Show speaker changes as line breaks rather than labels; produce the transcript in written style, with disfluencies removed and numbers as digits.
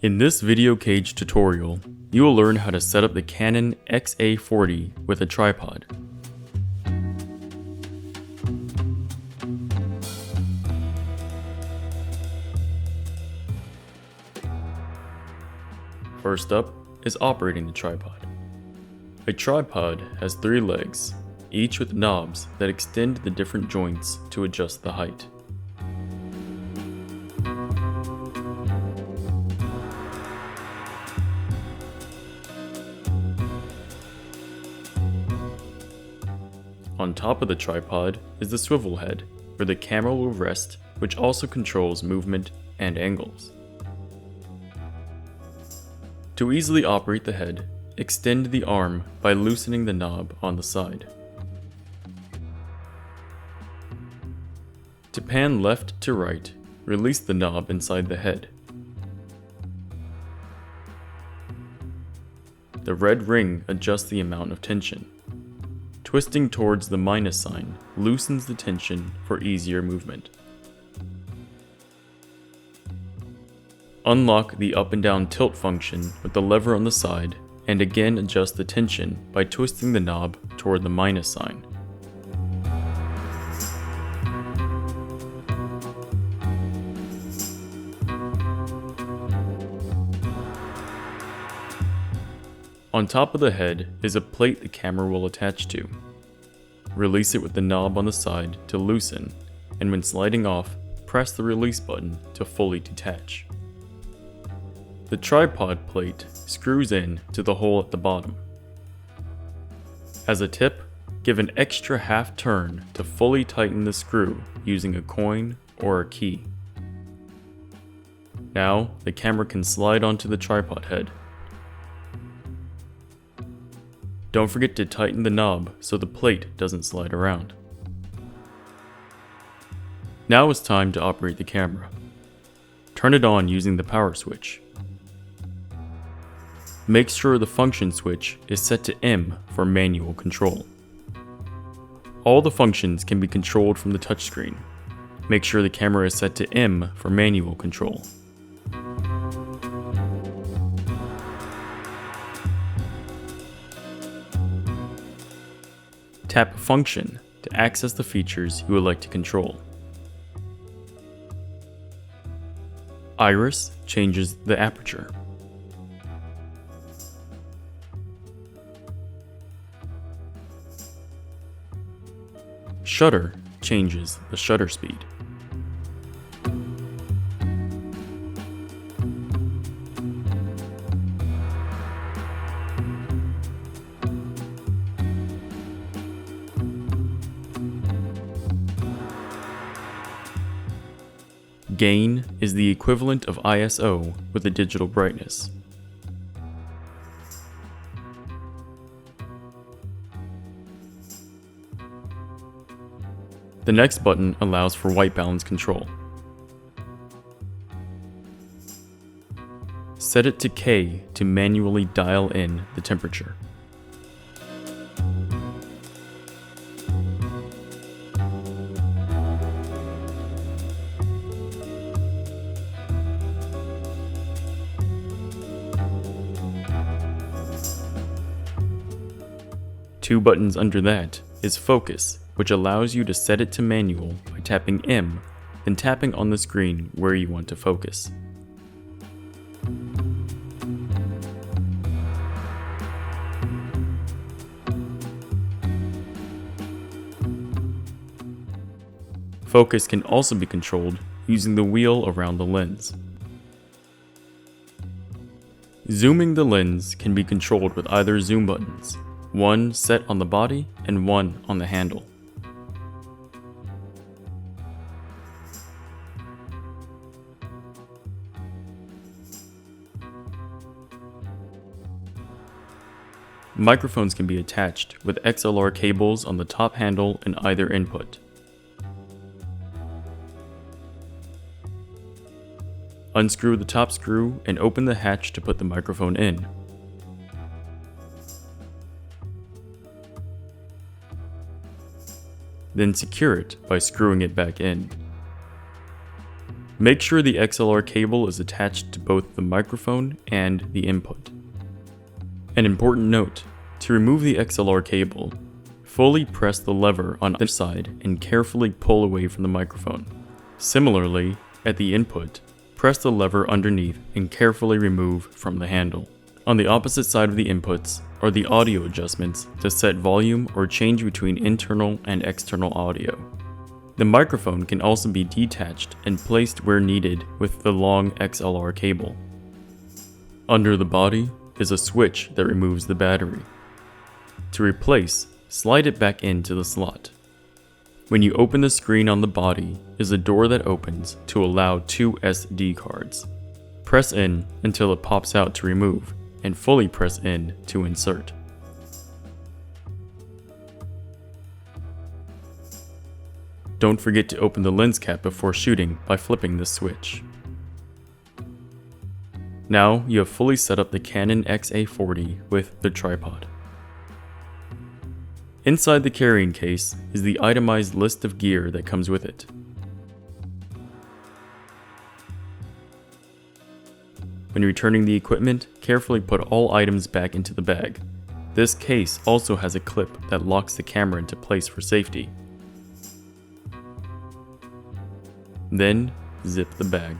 In this video cage tutorial, you will learn how to set up the Canon XA40 with a tripod. First up is operating the tripod. A tripod has 3 legs, each with knobs that extend the different joints to adjust the height. On top of the tripod is the swivel head, where the camera will rest, which also controls movement and angles. To easily operate the head, extend the arm by loosening the knob on the side. To pan left to right, release the knob inside the head. The red ring adjusts the amount of tension. Twisting towards the minus sign loosens the tension for easier movement. Unlock the up and down tilt function with the lever on the side and again adjust the tension by twisting the knob toward the minus sign. On top of the head is a plate the camera will attach to. Release it with the knob on the side to loosen, and when sliding off, press the release button to fully detach. The tripod plate screws in to the hole at the bottom. As a tip, give an extra half turn to fully tighten the screw using a coin or a key. Now, the camera can slide onto the tripod head. Don't forget to tighten the knob so the plate doesn't slide around. Now it's time to operate the camera. Turn it on using the power switch. Make sure the function switch is set to M for manual control. All the functions can be controlled from the touchscreen. Make sure the camera is set to M for manual control. Tap Function to access the features you would like to control. Iris changes the aperture. Shutter changes the shutter speed. Gain is the equivalent of ISO with a digital brightness. The next button allows for white balance control. Set it to K to manually dial in the temperature. Two buttons under that is Focus, which allows you to set it to manual by tapping M, then tapping on the screen where you want to focus. Focus can also be controlled using the wheel around the lens. Zooming the lens can be controlled with either zoom buttons, one set on the body and one on the handle. Microphones can be attached with XLR cables on the top handle and either input. Unscrew the top screw and open the hatch to put the microphone in. Then secure it by screwing it back in. Make sure the XLR cable is attached to both the microphone and the input. An important note, to remove the XLR cable, fully press the lever on the side and carefully pull away from the microphone. Similarly, at the input, press the lever underneath and carefully remove from the handle. On the opposite side of the inputs are the audio adjustments to set volume or change between internal and external audio. The microphone can also be detached and placed where needed with the long XLR cable. Under the body is a switch that removes the battery. To replace, slide it back into the slot. When you open the screen on the body is a door that opens to allow 2 SD cards. Press in until it pops out to remove, and fully press in to insert. Don't forget to open the lens cap before shooting by flipping the switch. Now you have fully set up the Canon XA40 with the tripod. Inside the carrying case is the itemized list of gear that comes with it. When returning the equipment, carefully put all items back into the bag. This case also has a clip that locks the camera into place for safety. Then, zip the bag.